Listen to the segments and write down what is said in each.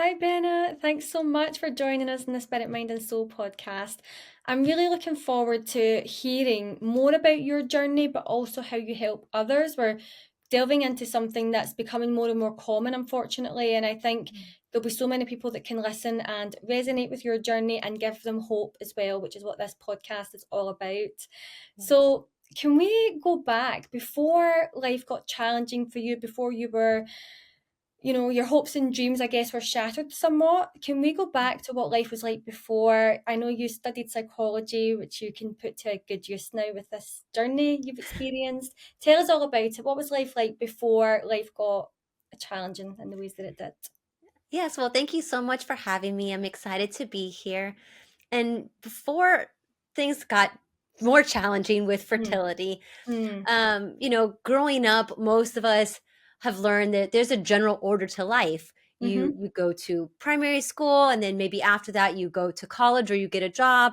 Hi, Brenna. Thanks so much for joining us in the Spirit, Mind, and Soul podcast. I'm really looking forward to hearing more about your journey, but also how you help others. We're delving into something that's becoming more and more common, unfortunately. And I think there'll be so many people that can listen and resonate with your journey and give them hope as well, which is what this podcast is all about. Yes. So, can we go back before life got challenging for you, before you were your hopes and dreams, I guess, were shattered somewhat. Can we go back to what life was like before? I know you studied psychology, which you can put to a good use now with this journey you've experienced. Tell us all about it. What was life like before life got challenging in the ways that it did? Yes, well, thank you so much for having me. I'm excited to be here. And before things got more challenging with Mm, fertility, mm, growing up, most of us have learned that there's a general order to life. You mm-hmm, you go to primary school, and then maybe after that you go to college or you get a job.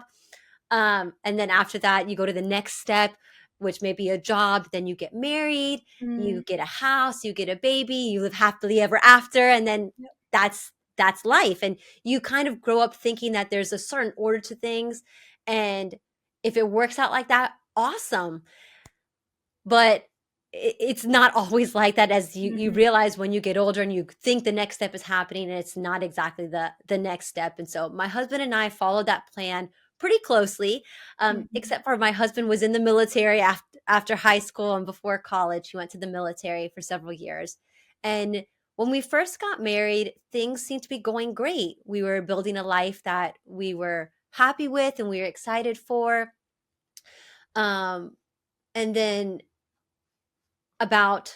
And then after that, you go to the next step, which may be a job. Then you get married, you mm, get a house, you get a baby, you live happily ever after, and then yep, that's life. And you kind of grow up thinking that there's a certain order to things, and if it works out like that, awesome. But it's not always like that, as you mm-hmm, realize when you get older and you think the next step is happening, and it's not exactly the next step. And so my husband and I followed that plan pretty closely, mm-hmm, except for my husband was in the military after high school and before college. He went to the military for several years. And when we first got married, things seemed to be going great. We were building a life that we were happy with and we were excited for. um, and then about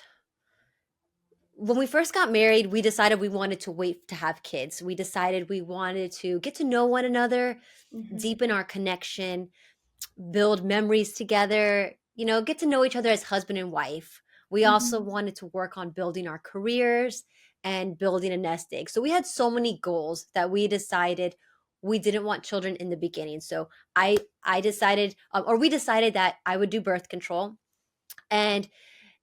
when we first got married, we decided we wanted to wait to have kids. We decided we wanted to get to know one another, mm-hmm, deepen our connection, build memories together, get to know each other as husband and wife. We also mm-hmm. wanted to work on building our careers and building a nest egg. So we had so many goals that we decided we didn't want children in the beginning. So I decided, or we decided that I would do birth control, and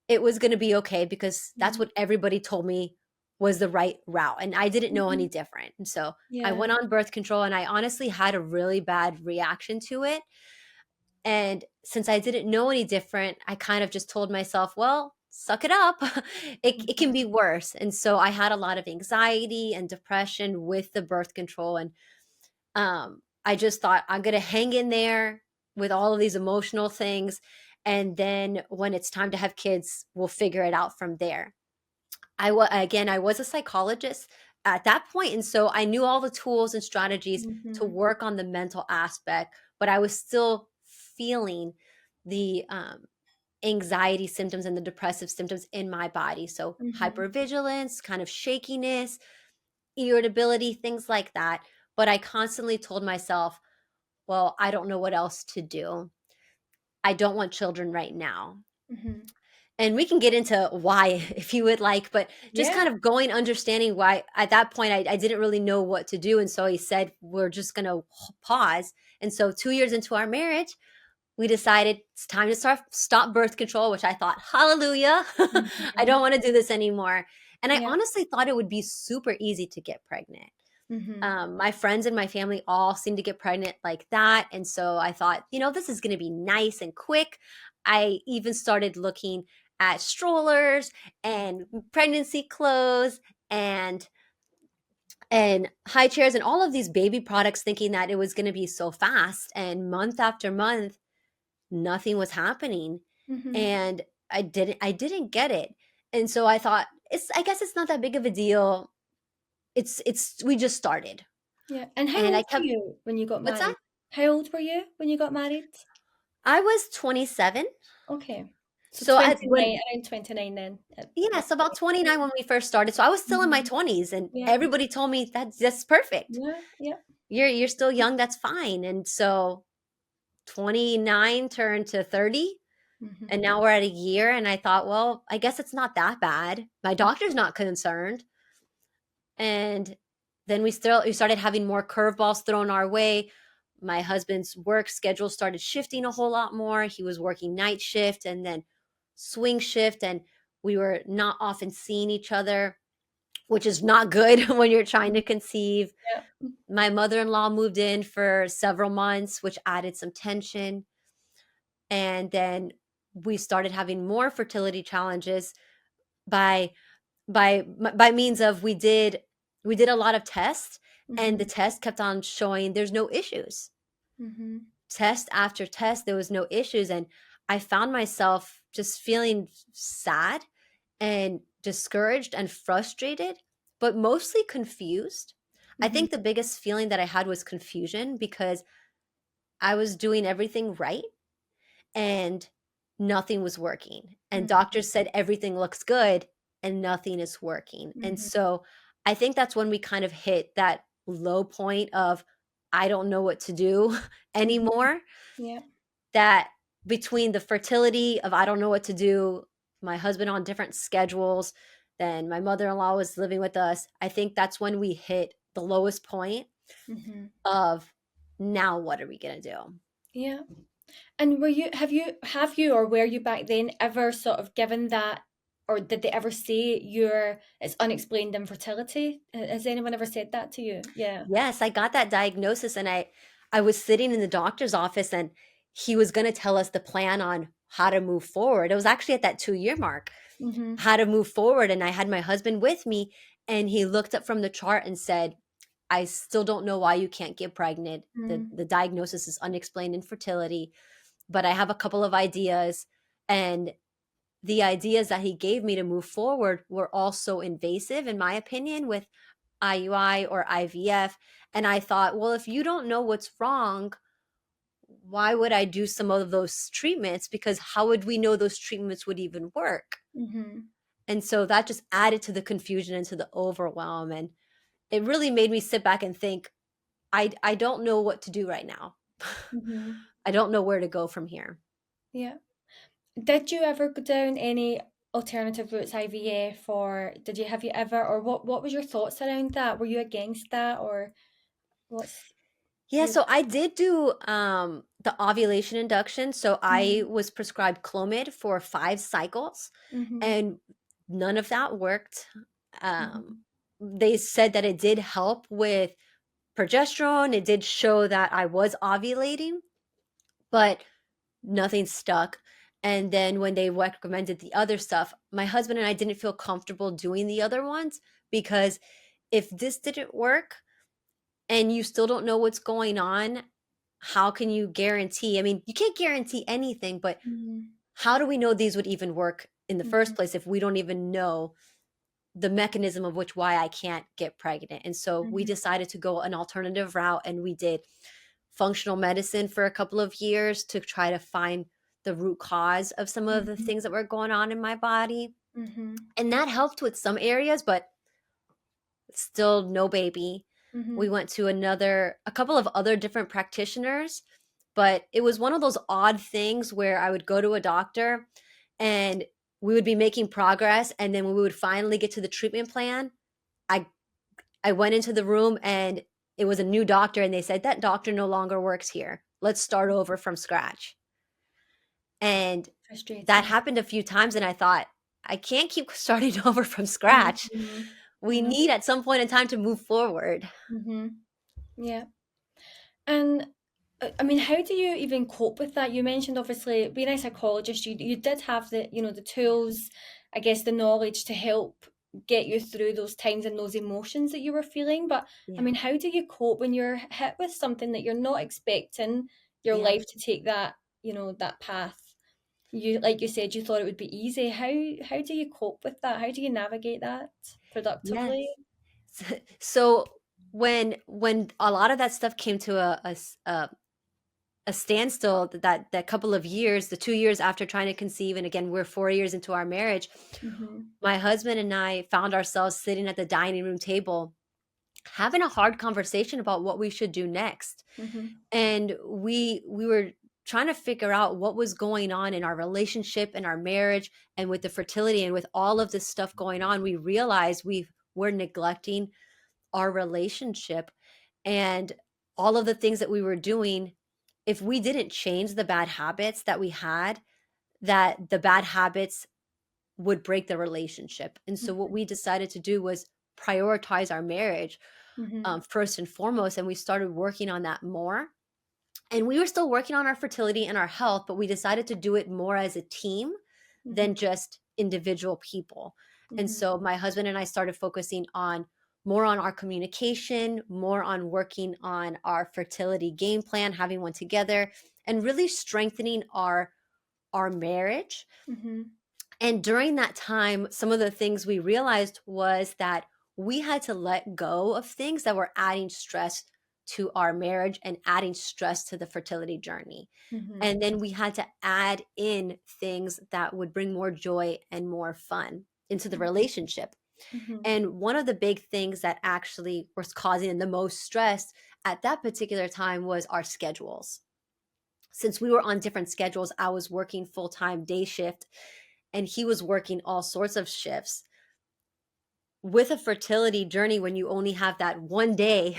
it was going to be okay because that's Mm-hmm. what everybody told me was the right route, and I didn't know Mm-hmm. any different. And so I Yeah. went on birth control, and I honestly had a really bad reaction to it. And since I didn't know any different, I kind of just told myself, well, suck it up. It can be Mm-hmm. worse. And so I had a lot of anxiety and depression with the birth control. And I just thought, I'm going to hang in there with all of these emotional things. And then when it's time to have kids, we'll figure it out from there. I was a psychologist at that point, and so I knew all the tools and strategies to Mm-hmm. work on the mental aspect, but I was still feeling the anxiety symptoms and the depressive symptoms in my body. So Mm-hmm. hypervigilance, kind of shakiness, irritability, things like that. But I constantly told myself, well, I don't know what else to do. I don't want children right now. Mm-hmm. And we can get into why if you would like, but just Yeah. kind of going, understanding why at that point I didn't really know what to do. And so he said, we're just going to pause. And so 2 years into our marriage, we decided it's time to stop birth control, which I thought, hallelujah, I Mhm. don't want to do this anymore. And I Yeah. honestly thought it would be super easy to get pregnant. Mhm. My friends and my family all seemed to get pregnant like that. And so I thought, this is going to be nice and quick. I even started looking at strollers and pregnancy clothes and high chairs and all of these baby products, thinking that it was going to be so fast. And month after month, nothing was happening. Mhm. And I didn't get it. And so I thought, I guess it's not that big of a deal. We just started. Yeah. And how And I old were kept you when you got What's that? married? How old were you when you got married? I was 27. Okay. So So I when 29, around 29 then. Yeah, At so about 30. 29 when we first started. So I was still in my Mhm. 20s, and Yeah. everybody told me that's perfect. Yeah. Yeah. You're still young, that's fine. And so 29 turned to 30, and Mhm. now we're at a year, and I thought, well, I guess it's not that bad. My doctor's not concerned. And then we started having more curveballs thrown our way. My husband's work schedule started shifting a whole lot more. He was working night shift and then swing shift, and we were not often seeing each other which is not good when you're trying to Mhm. conceive. Yeah. My mother-in-law moved in for several months, which added some tension. And then we started having more fertility challenges by by means of we did a lot of tests, and the Mhm. test kept on showing there's no issues. Mhm. Test after test, there was no issues, and I found myself just feeling sad and discouraged and frustrated, but mostly confused. I Mhm. think the biggest feeling that I had was confusion because I was doing everything right and nothing was working. And Mhm. doctors said everything looks good and nothing is working. And Mhm. so I think that's when we kind of hit that low point of I don't know what to do Mhm. anymore. Yeah. That between the fertility of I don't know what to do, my husband on different schedules, then my mother-in-law was living with us. I think that's when we hit the lowest point Mhm. of now what are we going to do? Yeah. And have you or were you back then ever sort of given that, or did they ever say it's unexplained infertility? Has anyone ever said that to you? Yeah. Yes, I got that diagnosis and I was sitting in the doctor's office and he was going to tell us the plan on how to move forward. It was actually at that 2-year mark, Mhm. how to move forward, and I had my husband with me and he looked up from the chart and said, "I still don't know why you can't get pregnant. Mm. The diagnosis is unexplained infertility, but I have a couple of ideas." And the ideas that he gave me to move forward were also invasive in my opinion with IUI or IVF. And I thought, well, if you don't know what's wrong, why would I do some of those treatments? Because how would we know those treatments would even work? Mhm. And so that just added to the confusion and to the overwhelm. And it really made me sit back and think, I don't know what to do right now. Mhm. I don't know where to go from here. Yeah. Did you ever go down any alternative routes, IVF, or have you ever, or what was your thoughts around that? Were you against that, or what's Yeah, your? so I did do the ovulation induction. So I Mhm. was prescribed Clomid for 5 cycles, Mhm. and none of that worked. Um, Mhm. they said that it did help with progesterone. It did show that I was ovulating, but nothing stuck. And then when they recommended the other stuff, my husband and I didn't feel comfortable doing the other ones because if this didn't work and you still don't know what's going on, how can you guarantee? I mean, you can't guarantee anything, but Mhm. how do we know these would even work in the first Mhm. place if we don't even know the mechanism of which why I can't get pregnant? And so we Mhm. decided to go an alternative route and we did functional medicine for a couple of years to try to find the root cause of some of the Mhm. things that were going on in my body. Mhm. And that helped with some areas, but still no baby. We Mhm. went to a couple of other different practitioners, but it was one of those odd things where I would go to a doctor and we would be making progress. And then when we would finally get to the treatment plan, I, I went into the room and it was a new doctor and they said, that doctor no longer works here. Let's start over from scratch. And that Frustrating. happened a few times. And I thought, I can't keep starting over from scratch. Mhm. We Mhm. need at some point in time to move forward. Mhm. Yeah. And I mean, how do you even cope with that? You mentioned obviously being a psychologist, you did have the tools, I guess the knowledge to help get you through those times and those emotions that you were feeling. But I Yeah. mean, how do you cope when you're hit with something that you're not expecting your Yeah. life to take that path? You, like you said, you thought it would be easy. How do you cope with that? How do you navigate that Yes. productively? So when a lot of that stuff came to a standstill, that couple of years, the 2 years after trying to conceive, and again we're 4 years into our marriage, Mm-hmm. my husband and I found ourselves sitting at the dining room table having a hard conversation about what we should do next. Mm-hmm. And we were trying to figure out what was going on in our relationship and our marriage and with the fertility and with all of this stuff going on. We realized we were neglecting our relationship and all of the things that we were doing. If we didn't change the bad habits that we had, that the bad habits would break the relationship. And so what Mm-hmm. we decided to do was prioritize our marriage Mhm. first and foremost, and we started working on that more. And we were still working on our fertility and our health, but we decided to do it more as a team than Mhm. just individual people. And Mhm. so my husband and I started focusing on more on our communication, more on working on our fertility game plan, having one together, and really strengthening our marriage. Mhm. And during that time, some of the things we realized was that we had to let go of things that were adding stress to our marriage and adding stress to the fertility journey. Mhm. And then we had to add in things that would bring more joy and more fun into the Mhm. relationship. Mhm. And one of the big things that actually was causing the most stress at that particular time was our schedules. Since we were on different schedules, I was working full time day shift and he was working all sorts of shifts. With a fertility journey, when you only have that one day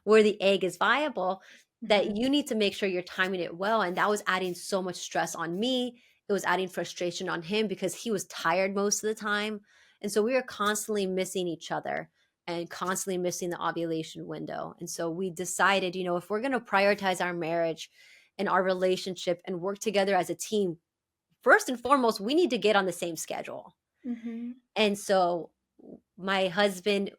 where the egg is viable, that Mhm. you need to make sure you're timing it well. And that was adding so much stress on me. It was adding frustration on him because he was tired most of the time. And so we were constantly missing each other and constantly missing the ovulation window. And so we decided, if we're going to prioritize our marriage and our relationship and work together as a team, first and foremost, we need to get on the same schedule. Mhm. And so my husband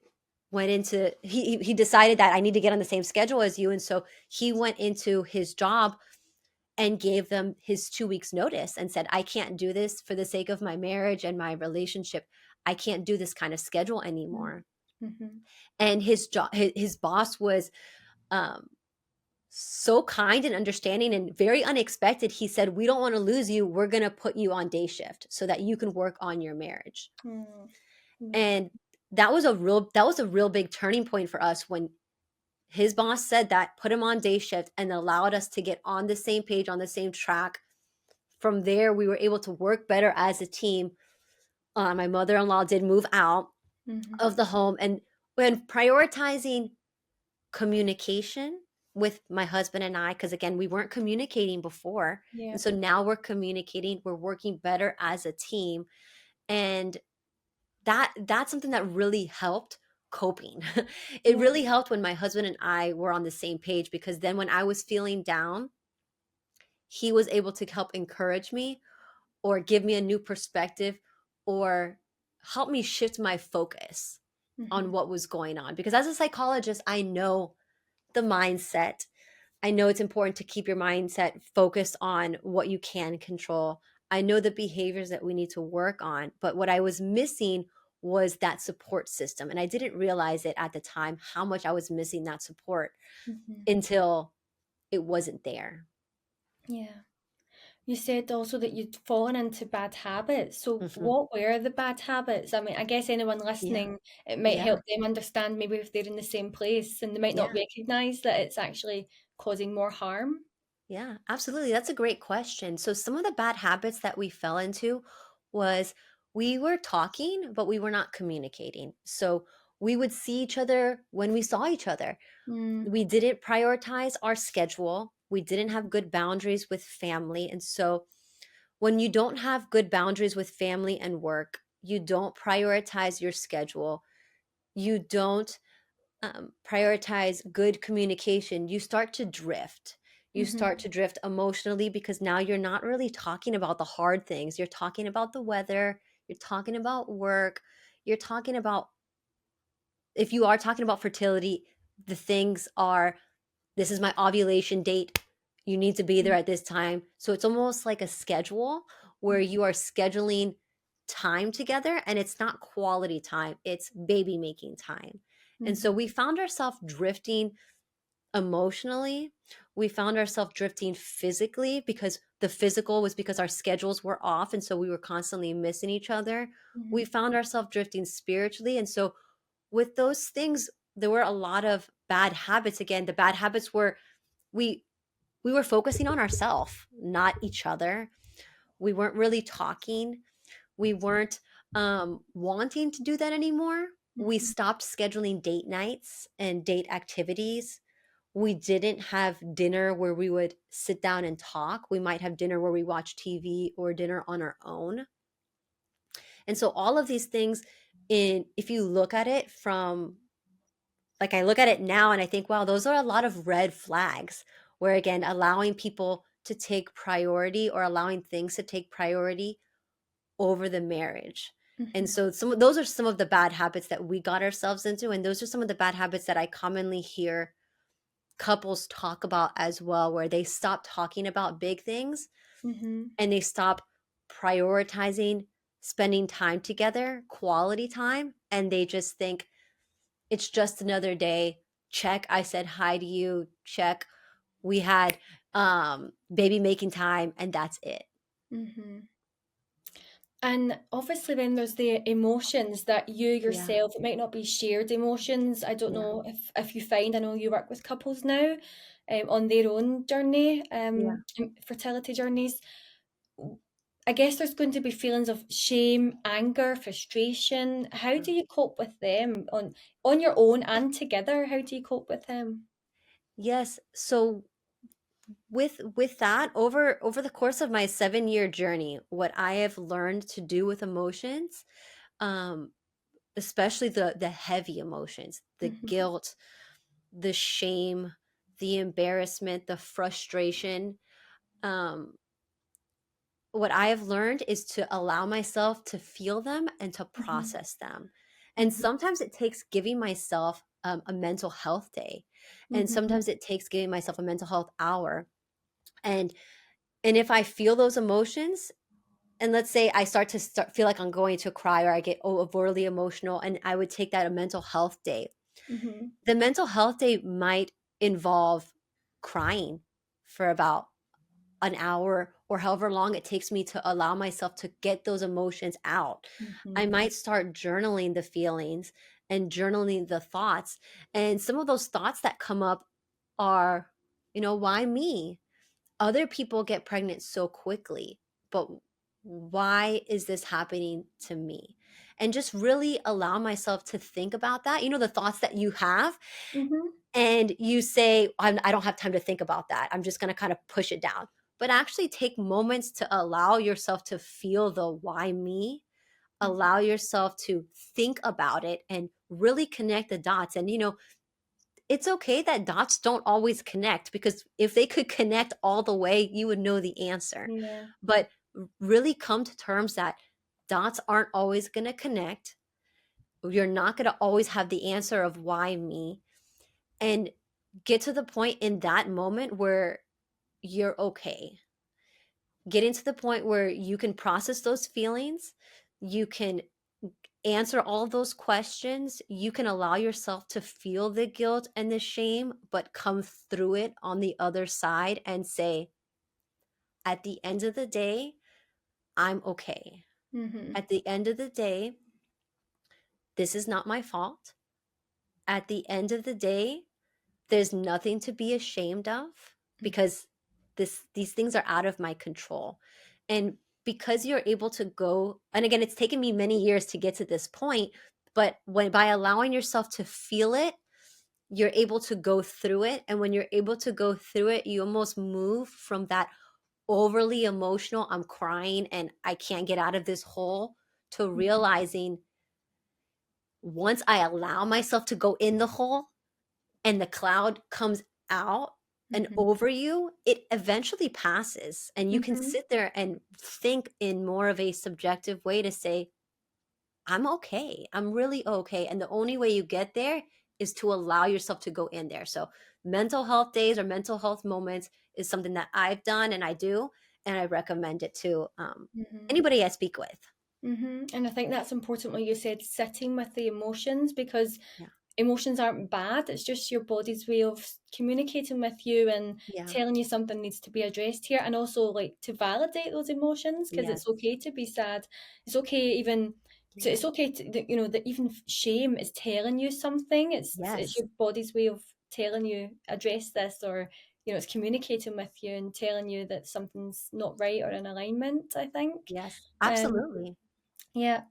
went into he decided that I need to get on the same schedule as you. And so he went into his job and gave them his 2 weeks notice and said, I can't do this for the sake of my marriage and my relationship. I can't do this kind of schedule Mhm. anymore. Mhm. And his boss was um so kind and understanding and very unexpected. He said, we don't want to lose you. We're going to put you on day shift so that you can work on your marriage. Mm. And Amazing. that was a real big turning point for us when his boss said that, put him on day shift and allowed us to get on the same page, on the same track. From there, we were able to work better as a team. My mother-in-law did move out of Mhm. the home, and when prioritizing communication with my husband and I, because again, we weren't communicating before. And Yep. so now we're communicating, we're working better as a team. And that's something that really helped coping. It Yeah. really helped when my husband and I were on the same page, because then when I was feeling down, he was able to help encourage me or give me a new perspective or help me shift my focus on Mhm. what was going on. Because as a psychologist, I know the mindset. I know it's important to keep your mindset focused on what you can control. I know the behaviors that we need to work on, but what I was missing was that support system. And I didn't realize it at the time how much I was missing that support Mhm. until it wasn't there. Yeah. You said also that you'd fallen into bad habits. So Mhm. what were the bad habits? I mean, I guess anyone Yeah. listening, it might Yeah. help them understand maybe if they're in the same place and they might not Yeah. recognize that it's actually causing more harm. Yeah, absolutely. That's a great question. So, some of the bad habits that we fell into was we were talking, but we were not communicating. So, we would see each other when we saw each other. Mm. We didn't prioritize our schedule. We didn't have good boundaries with family. And so, when you don't have good boundaries with family and work, you don't prioritize your schedule, you don't prioritize good communication, you start to drift. You start Mhm. to drift emotionally because now you're not really talking about the hard things. You're talking about the weather, you're talking about work, you're talking about, if you are talking about fertility, the things are, this is my ovulation date. You need to be there at this time. So it's almost like a schedule where Mhm. you are scheduling time together, and it's not quality time, it's baby making time. And so Mhm. we found ourselves drifting emotionally. We found ourselves drifting physically because the physical was because our schedules were off. And so we were constantly missing each other. We Mhm. found ourselves drifting spiritually. And so with those things, there were a lot of bad habits. Again, the bad habits were we we were focusing on ourselves, not each other. We weren't really talking. We weren't wanting to do that anymore. We Mhm. stopped scheduling date nights and date activities. We didn't have dinner where we would sit down and talk. We might have dinner where we watch TV or dinner on our own. And so all of these things if you look at it from, like, I look at it now and I think, wow, those are a lot of red flags, where again, allowing people to take priority, or allowing things to take priority over the marriage. And Mhm. so some of those are some of the bad habits that we got ourselves into, and those are some of the bad habits that I commonly hear couples talk about as well, where they stop talking about big things Mhm. and they stop prioritizing spending time together, quality time, and they just think it's just another day. Check, I said hi to you. Check, we had baby making time, and that's it. Mhm. And obviously, then there's the emotions that you Yeah, yourself, it might not be shared emotions. I don't yeah, know if you find, I know you work with couples now, on their own journey, yeah. fertility journeys. I guess there's going to be feelings of shame, anger, frustration. How do you cope with them on your own and together? How do you cope with them? Yes. So with that, over the course of my 7-year journey, what I have learned to do with emotions, um, especially the heavy emotions, the Mhm. guilt, the shame, the embarrassment, the frustration. Um, what I have learned is to allow myself to feel them and to Mhm. process them. And Mhm. sometimes it takes giving myself a mental health day. And Mhm. sometimes it takes giving myself a mental health hour. And if I feel those emotions, and let's say I feel like I'm going to cry, or I get overly emotional, and I would take that a mental health day. Mhm. The mental health day might involve crying for about an hour, or however long it takes me to allow myself to get those emotions out. I Mhm. might start journaling the feelings and journaling the thoughts. And some of those thoughts that come up are, why me? Other people get pregnant so quickly, but why is this happening to me? And just really allow myself to think about that. The thoughts that you have, Mhm. and you say, I don't have time to think about that. I'm just going to kind of push it down. But actually take moments to allow yourself to feel the why me, Mhm. allow yourself to think about it and really connect the dots. And, it's okay that dots don't always connect, because if they could connect all the way, you would know the answer. Yeah. But really come to terms that dots aren't always going to connect. You're not going to always have the answer of why me. And get to the point in that moment where you're okay. Getting to the point where you can process those feelings, you can answer all those questions, you can allow yourself to feel the guilt and the shame, but come through it on the other side and say, at the end of the day, I'm okay. Mhm. At the end of the day, this is not my fault. At the end of the day, there's nothing to be ashamed of, Mhm. because these things are out of my control. And because you're able to go, and again, it's taken me many years to get to this point, but when by allowing yourself to feel it, you're able to go through it. And when you're able to go through it, you almost move from that overly emotional, I'm crying and I can't get out of this hole, to Mhm. realizing, once I allow myself to go in the hole and the cloud comes out and Mhm. over you, it eventually passes. And you can Mhm. sit there and think in more of a subjective way to say, I'm okay. I'm really okay. And the only way you get there is to allow yourself to go in there. So, mental health days or mental health moments is something that I've done and I do. And I recommend it to Mhm. anybody I speak with. And I think that's important what you said, sitting with the emotions, because Yeah. emotions aren't bad. It's just your body's way of communicating with you and Yeah. telling you something needs to be addressed here. And also, like, to validate those emotions, because it's Yes. okay to be sad. It's okay even to, Yeah. it's okay to, that even shame is telling you something. It's Yes. your body's way of telling you, address this, or it's communicating with you and telling you that something's not right or in alignment, I think. Yes. Um, Absolutely. yeah.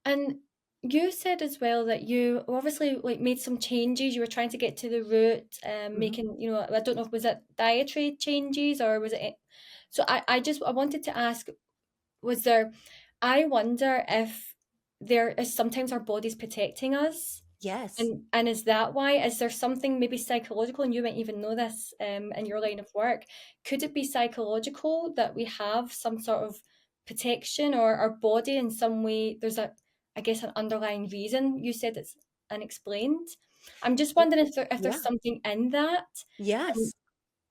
And you said as well that you obviously like made some changes. You were trying to get to the root, Hmm. making, I don't know, was it dietary changes or was it? So I wanted to ask, was there, I wonder if there is sometimes our body's protecting us. Yes. And is that why? Is there something maybe psychological, and you might even know this in your line of work? Could it be psychological that we have some sort of protection, or our body in some way? There's a, I guess, an underlying reason. You said it's unexplained. I'm just Y- wondering if there's Yeah. something in that. Um, Yes.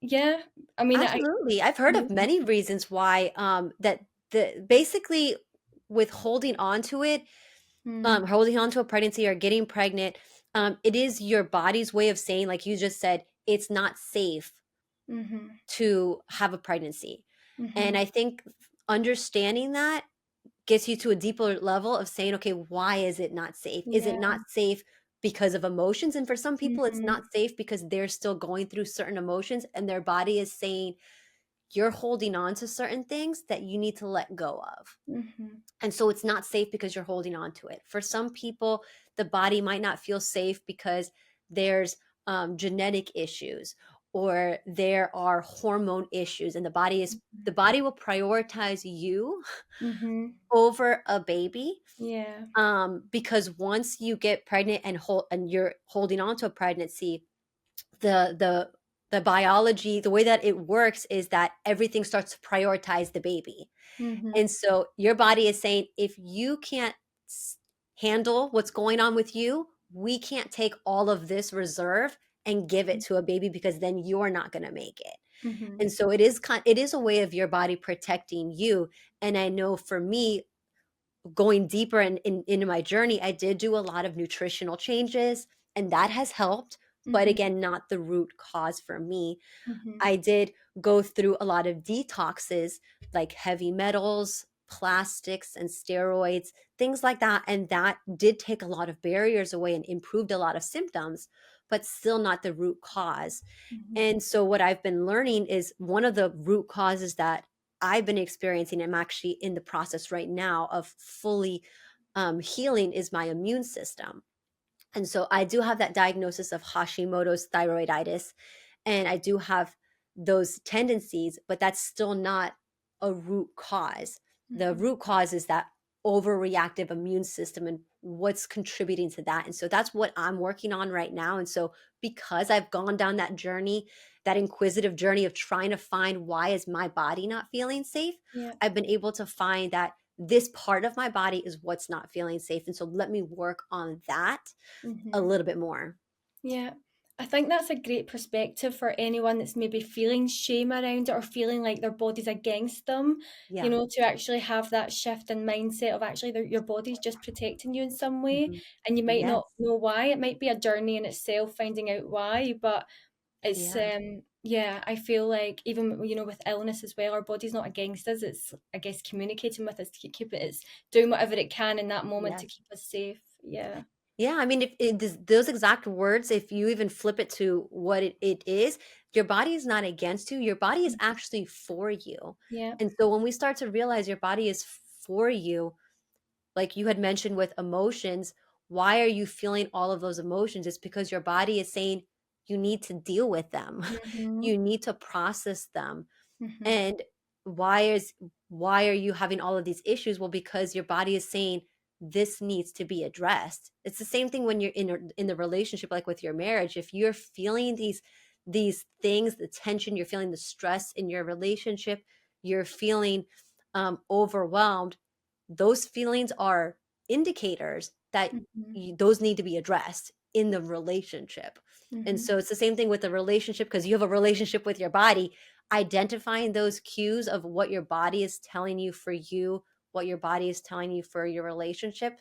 yeah, I mean, Absolutely. I've heard of many reasons why that the basically with holding on to it, mm, holding on to a pregnancy or getting pregnant, it is your body's way of saying, like you just said, it's not safe mm-hmm, to have a pregnancy. And mm-hmm, I think understanding that gets you to a deeper level of saying, okay, why is it not safe? Is it yeah, not safe because of emotions? And for some people, it's mm-hmm, not safe because they're still going through certain emotions and their body is saying, you're holding on to certain things that you need to let go of. mm-hmm, And so it's not safe because you're holding on to it. For some people, the body might not feel safe because there's genetic issues or there are hormone issues, and the body will prioritize you mm-hmm, over a baby, yeah, because once you get pregnant and you're holding on to a pregnancy, the the the biology, the way that it works is that everything starts to prioritize the baby. mm-hmm, And so your body is saying, if you can't s- handle what's going on with you, we can't take all of this reserve and give it to a baby because then you're not going to make it. mm-hmm, And so it is a way of your body protecting you. And I know for me, going deeper into my journey, I did do a lot of nutritional changes, and that has helped. But mm-hmm, again, not the root cause for me. mm-hmm. I did go through a lot of detoxes, like heavy metals, plastics, and steroids, things like that. And that did take a lot of barriers away and improved a lot of symptoms, but still not the root cause. Mhm, And so, what I've been learning is one of the root causes that I've been experiencing, I'm actually in the process right now of fully healing, is my immune system. And so I do have that diagnosis of Hashimoto's thyroiditis, and I do have those tendencies, but that's still not a root cause. The mhm, root cause is that overreactive immune system and what's contributing to that. And so that's what I'm working on right now. And so because I've gone down that journey, that inquisitive journey of trying to find why is my body not feeling safe, yeah, I've been able to find that this part of my body is what's not feeling safe. And so let me work on that a mhm, little bit more. yeah. I think that's a great perspective for anyone that's maybe feeling shame around it, or feeling like their body's against them, Yeah. to actually have that shift in mindset of actually your body's just protecting you in some way, Mhm. and you might not Yes. know why. It might be a journey in itself finding out why, but it's Yeah. yeah, I feel like even with illness as well, our body's not against us. It's, I guess, communicating with us to keep it. It's doing whatever it can in that moment to Yes. keep us safe. Yeah. Yeah, I mean, if those exact words, if you even flip it to what it is, your body is not against you. Your body is Mhm. actually for you. Yeah. And so when we start to realize your body is for you, like you had mentioned with emotions, why are you feeling all of those emotions? It's because your body is saying you need to deal with them. Mhm. You need to process them. Mhm. And why is why are you having all of these issues? Well, because your body is saying this needs to be addressed. It's the same thing when you're in the relationship, like with your marriage. If you're feeling these things, the tension, you're feeling the stress in your relationship, you're feeling overwhelmed. Those feelings are indicators that Mhm. those need to be addressed in the relationship. And Mhm. so it's the same thing with the relationship, because you have a relationship with your body. Identifying those cues of what your body is telling you for you, what your body is telling you for your relationship,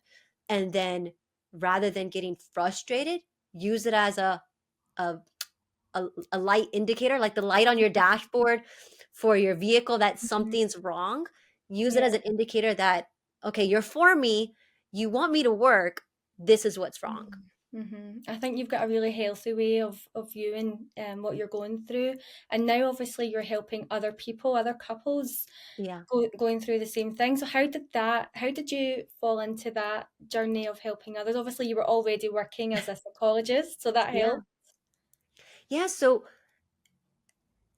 and then rather than getting frustrated, use it as a a light indicator, like the light on your dashboard for your vehicle that Mhm. something's wrong. Use it Yeah. as an indicator that, okay, you're for me, you want me to work, this is what's wrong. Mhm. Mhm. I think you've got a really healthy way of viewing what you're going through, and now obviously you're helping other people, other couples Yeah. going through the same thing. So how did you fall into that journey of helping others? Obviously, you were already working as a psychologist, so that Yeah. helped. Yeah. So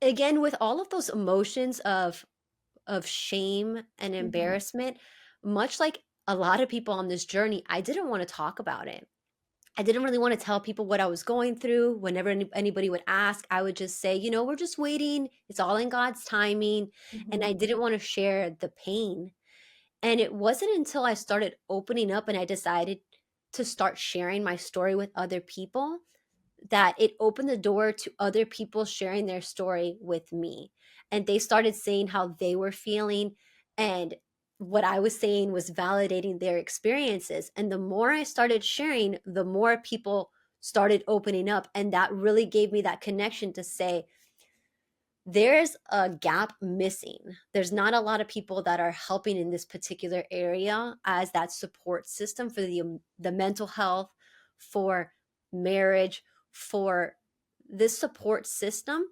again, with all of those emotions of shame and Mhm. embarrassment, much like a lot of people on this journey, I didn't want to talk about it. I didn't really want to tell people what I was going through. Whenever anybody would ask, I would just say, we're just waiting. It's all in God's timing. And I Mhm. didn't want to share the pain. And it wasn't until I started opening up and I decided to start sharing my story with other people that it opened the door to other people sharing their story with me. And they started saying how they were feeling. And what I was saying was validating their experiences. And the more I started sharing, the more people started opening up. And that really gave me that connection to say, there's a gap missing. There's not a lot of people that are helping in this particular area as that support system for the mental health, for marriage, for this support system.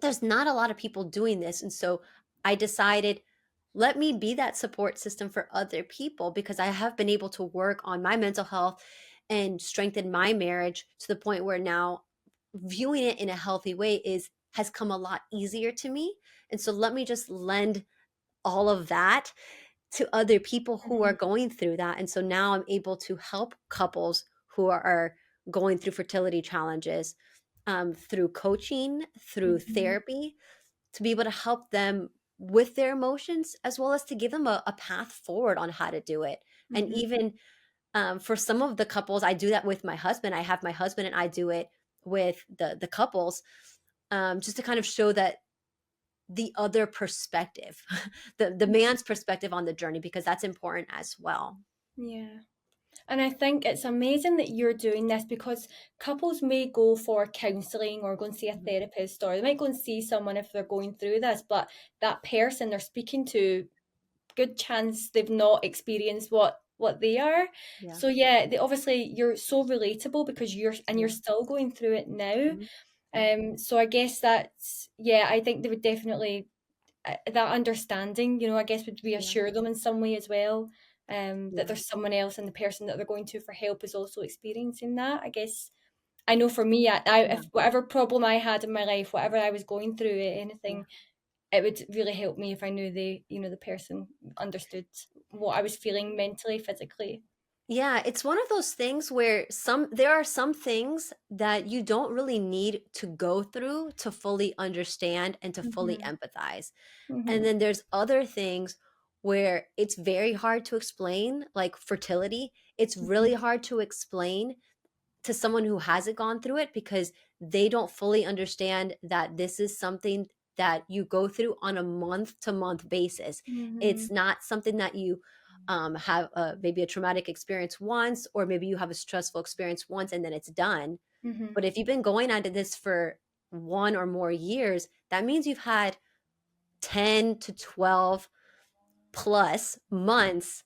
There's not a lot of people doing this. And so I decided, let me be that support system for other people because I have been able to work on my mental health and strengthen my marriage to the point where now viewing it in a healthy way is has come a lot easier to me. And so let me just lend all of that to other people who are Mhm. going through that. And so now I'm able to help couples who are going through fertility challenges through coaching, through Mhm. therapy, to be able to help them with their emotions as well as to give them a path forward on how to do it. And Mhm. even for some of the couples, I do that with my husband. I have my husband and I do it with the couples, just to kind of show that the other perspective, the man's perspective on the journey, because that's important as well. Yeah. And I think it's amazing that you're doing this because couples may go for counselling or go and see a Mhm. therapist, or they might go and see someone if they're going through this, but that person they're speaking to, good chance they've not experienced what they are. Yeah. So yeah, obviously you're so relatable because you're Yeah. still going through it now. Mhm. Yeah. So I guess that's, yeah, I think they would definitely, that understanding, I guess would Yeah. reassure them in some way as well. That Yeah. there's someone else and the person that they're going to for help is also experiencing that. I guess I know for me, Yeah. if whatever problem I had in my life, whatever I was going through, Yeah. anything, it would really help me if I knew the person understood what I was feeling mentally, physically. Yeah, it's one of those things where there are some things that you don't really need to go through to fully understand and to fully Mhm. empathize. And Mhm. then there's other things where it's very hard to explain, like fertility. It's really Mhm. hard to explain to someone who hasn't gone through it because they don't fully understand that this is something that you go through on a month to month basis. Mhm. It's not something that you have maybe a traumatic experience once, or maybe you have a stressful experience once and then it's done. Mhm. But if you've been going on to this for 1 or more years, that means you've had 10 to 12 plus months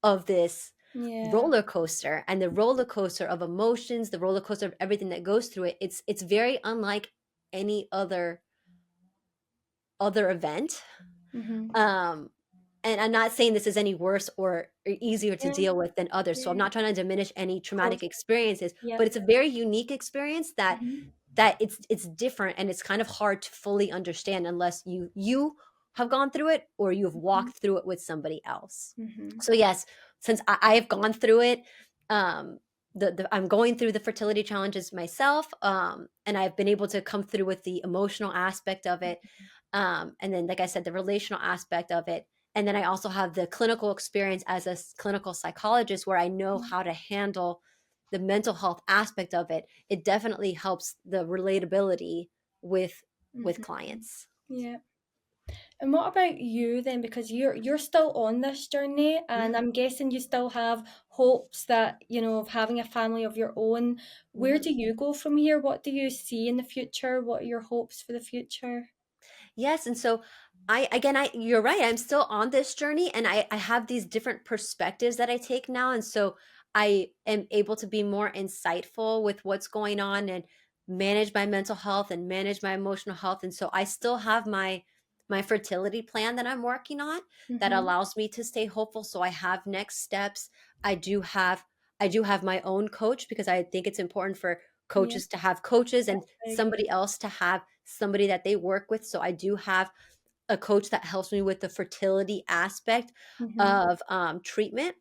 of this Yeah. roller coaster, and the roller coaster of emotions, the roller coaster of everything that goes through it. It's very unlike any other event. Mhm. um and I'm not saying this is any worse or easier to Yeah. deal with than others, so I'm Yeah. not trying to diminish any Of course. traumatic experiences, Yep. but it's a very unique experience that Mhm. it's different, and it's kind of hard to fully understand unless you have gone through it or you've Mhm. walked through it with somebody else. Mhm. So yes, since I have gone through it, um I'm going through the fertility challenges myself, and I've been able to come through with the emotional aspect of it, and then like I said, the relational aspect of it. And then I also have the clinical experience as a clinical psychologist where I know Mhm. how to handle the mental health aspect of it. It definitely helps the relatability with Mhm. clients. Yeah. And what about you then? Because you're still on this journey, Yeah. and I'm guessing you still have hopes that, of having a family of your own. Where Mhm. do you go from here? What do you see in the future? What are your hopes for the future? Yes, and so I you're right. I'm still on this journey, and I have these different perspectives that I take now, and so I am able to be more insightful with what's going on and manage my mental health and manage my emotional health. And so I still have my fertility plan that I'm working on that Mm-hmm. allows me to stay hopeful. So I have next steps. I do have I do have my own coach because I think it's important for Yeah, coaches to have coaches and I agree. somebody else to have somebody that they work with. So I do have a coach that helps me with the fertility aspect Mm-hmm. of treatment.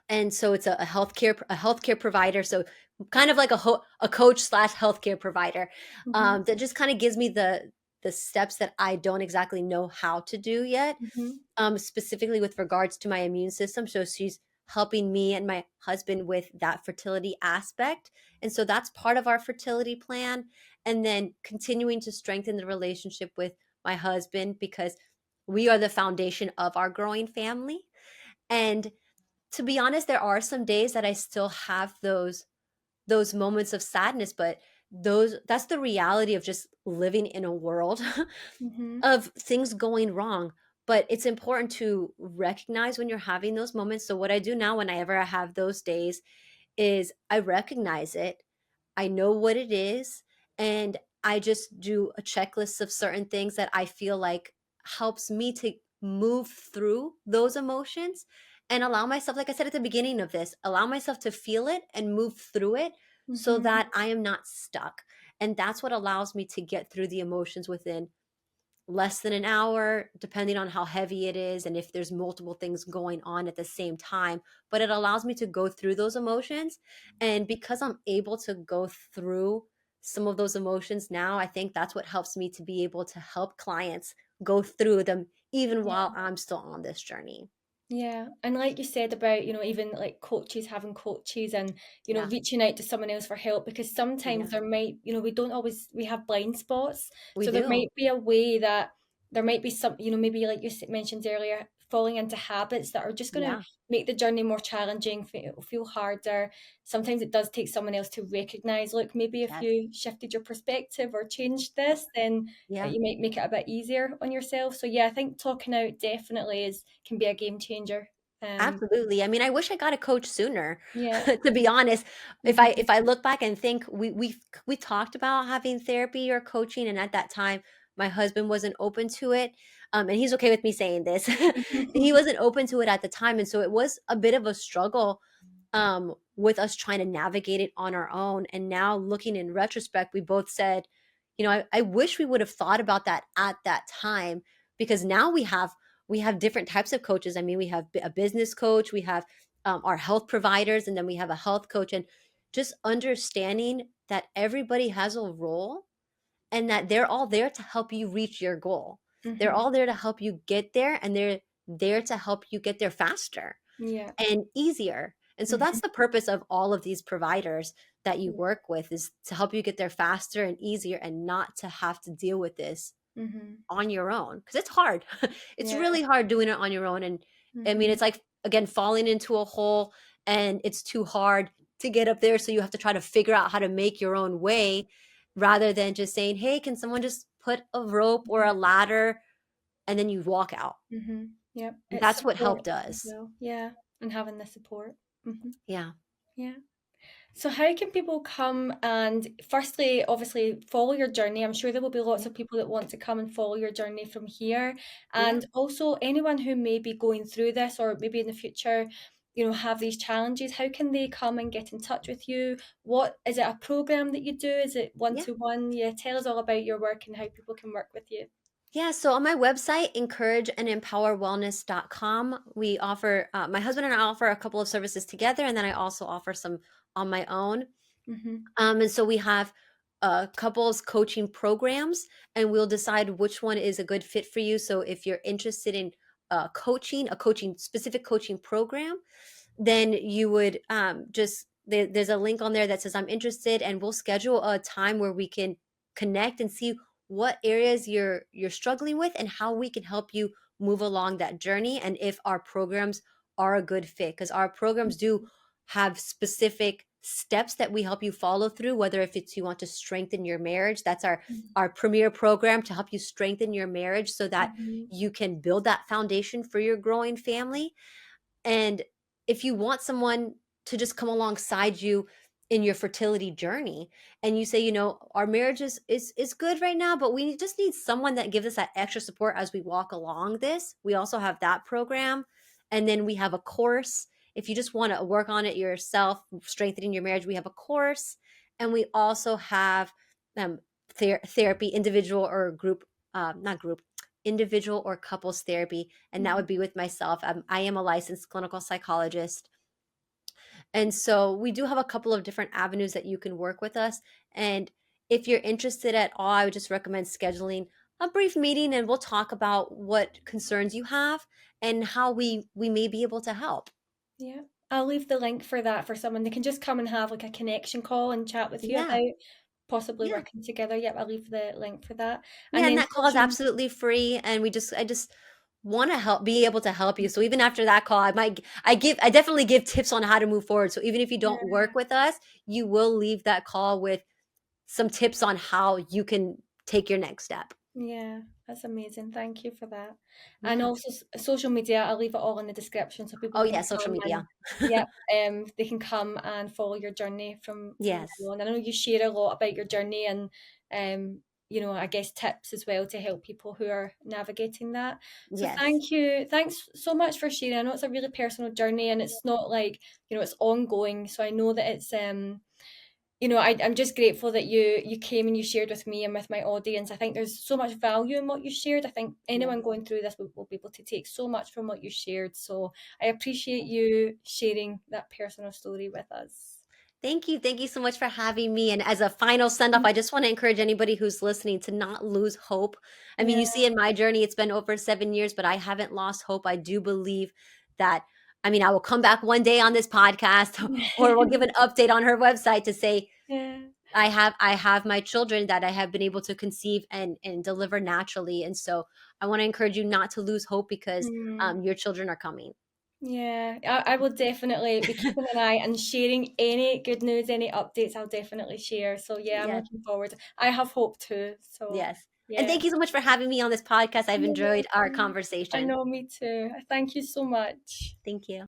And so it's a healthcare provider, so kind of like a coach slash healthcare provider, Mhm. that just kind of gives me the steps that I don't exactly know how to do yet, Mhm. specifically with regards to my immune system. So she's helping me and my husband with that fertility aspect. And so that's part of our fertility plan. And then continuing to strengthen the relationship with my husband, because we are the foundation of our growing family. And to be honest, there are some days that I still have those moments of sadness, but those that's the reality of just living in a world Mhm. of things going wrong. But it's important to recognize when you're having those moments. So what I do now whenever I have those days is I recognize it. I know what it is, and I just do a checklist of certain things that I feel like helps me to move through those emotions and allow myself, like I said at the beginning of this, allow myself to feel it and move through it so Mhm. that I am not stuck. And that's what allows me to get through the emotions within less than an hour, depending on how heavy it is and if there's multiple things going on at the same time. But it allows me to go through those emotions. And because I'm able to go through some of those emotions now, I think that's what helps me to be able to help clients go through them even while I'm still on this journey. Yeah, and like you said about, even like coaches having coaches and, Yeah, reaching out to someone else for help because sometimes yeah, there might, we have blind spots. we So there do. might be a way that there might be some, maybe like you mentioned earlier, falling into habits that are just going to Yeah, make the journey more challenging, feel harder. Sometimes it does take someone else to recognize, look, maybe if yes, you shifted your perspective or changed this, then yeah. you might make it a bit easier on yourself. So yeah, I think talking out definitely is can be a game changer. Um, Absolutely. I mean, I wish I got a coach sooner, yeah. to be honest. Mhm. If I look back and think we talked about having therapy or coaching, and at that time my husband wasn't open to it. And he's okay with me saying this. He wasn't open to it at the time, and so it was a bit of a struggle with us trying to navigate it on our own. And now looking in retrospect, we both said, I wish we would have thought about that at that time, because now we have different types of coaches. I mean, we have a business coach, we have our health providers, and then we have a health coach. And just understanding that everybody has a role and that they're all there to help you reach your goal. They're Mhm. all there to help you get there, and they're there to help you get there faster Yeah. and easier. And so that's Mhm. the purpose of all of these providers that you Yeah. work with, is to help you get there faster and easier and not to have to deal with this Mhm. on your own, because it's hard. It's Yeah. really hard doing it on your own. And I mean, Mhm. it's like, again, falling into a hole, and it's too hard to get up there. So you have to try to figure out how to make your own way, rather than just saying, hey, can someone just put a rope or Mhm. a ladder, and then you walk out. Mhm. Yep. It's That's what help support as does. well. Yeah. And having the support. Mhm. Yeah. Yeah. So how can people come and firstly, obviously follow your journey? I'm sure there will be lots Yeah. of people that want to come and follow your journey from here. Yeah. And also anyone who may be going through this or maybe in the future, have these challenges, how can they come and get in touch with you? What is it a program that you do? Is it one Yeah. to one? Yeah, tell us all about your work and how people can work with you. Yeah, so on my website, encourageandempowerwellness.com, we offer, my husband and I offer a couple of services together, and then I also offer some on my own. Mm-hmm. And so we have couples coaching programs, and we'll decide which one is a good fit for you. So if you're interested in a coaching specific coaching program, then you would there's a link on there that says I'm interested, and we'll schedule a time where we can connect and see what areas you're struggling with and how we can help you move along that journey, and if our programs are a good fit, because our programs do have specific steps that we help you follow through, whether if it's you want to strengthen your marriage. That's our premier program to help you strengthen your marriage so that Mm-hmm. you can build that foundation for your growing family. And if you want someone to just come alongside you in your fertility journey, and you say, our marriage is good right now, but we just need someone that gives us that extra support as we walk along this, we also have that program. And then we have a course. If you just want to work on it yourself, strengthening your marriage, we have a course. And we also have um, therapy, individual or group, not group, individual or couples therapy, and that Mm-hmm. would be with myself. I am a licensed clinical psychologist, And so we do have a couple of different avenues that you can work with us. And if you're interested at all, I would just recommend scheduling a brief meeting and we'll talk about what concerns you have and how we may be able to help. Yeah. I'll leave the link for that for someone. They can just come and have like a connection call and chat with you Yeah. about possibly Yeah. working together. Yep, I'll leave the link for that. And Yeah, and then that call is social, absolutely free, and I just wanna help be able to help you, so even after that call, I definitely give tips on how to move forward, so even if you don't yeah. work with us, you will leave that call with some tips on how you can take your next step. Yeah, that's amazing. Thank you for that. And Yeah. also social media, I'll leave it all in the description so people Oh, can yeah, social come and media. yep, they can come and follow your journey from Yes. now on. I know you share a lot about your journey and I guess tips as well to help people who are navigating that. So Yes. thank you. Thanks so much for sharing. I know it's a really personal journey and it's not like, it's ongoing. So I know that it's I'm just grateful that you came and you shared with me and with my audience. I think there's so much value in what you shared. I think Yes. anyone going through this will be able to take so much from what you shared. So I appreciate you sharing that personal story with us. Thank you. Thank you so much for having me. And as a final send off, I just want to encourage anybody who's listening to not lose hope. I mean, Yeah. you see in my journey, it's been over 7 years, but I haven't lost hope. I do believe that, I mean, I will come back one day on this podcast or we'll give an update on her website to say, Yeah. I have my children that I have been able to conceive and deliver naturally. And so I want to encourage you not to lose hope because Mm. your children are coming. Yeah, I will definitely be keeping an eye and sharing any good news, any updates. I'll definitely share. So yeah, I'm Yes. looking forward. I have hope too. So Yes. And yeah, thank you so much for having me on this podcast. I've you're enjoyed our welcome. I conversation. know, me too. Thank you so much. Thank you.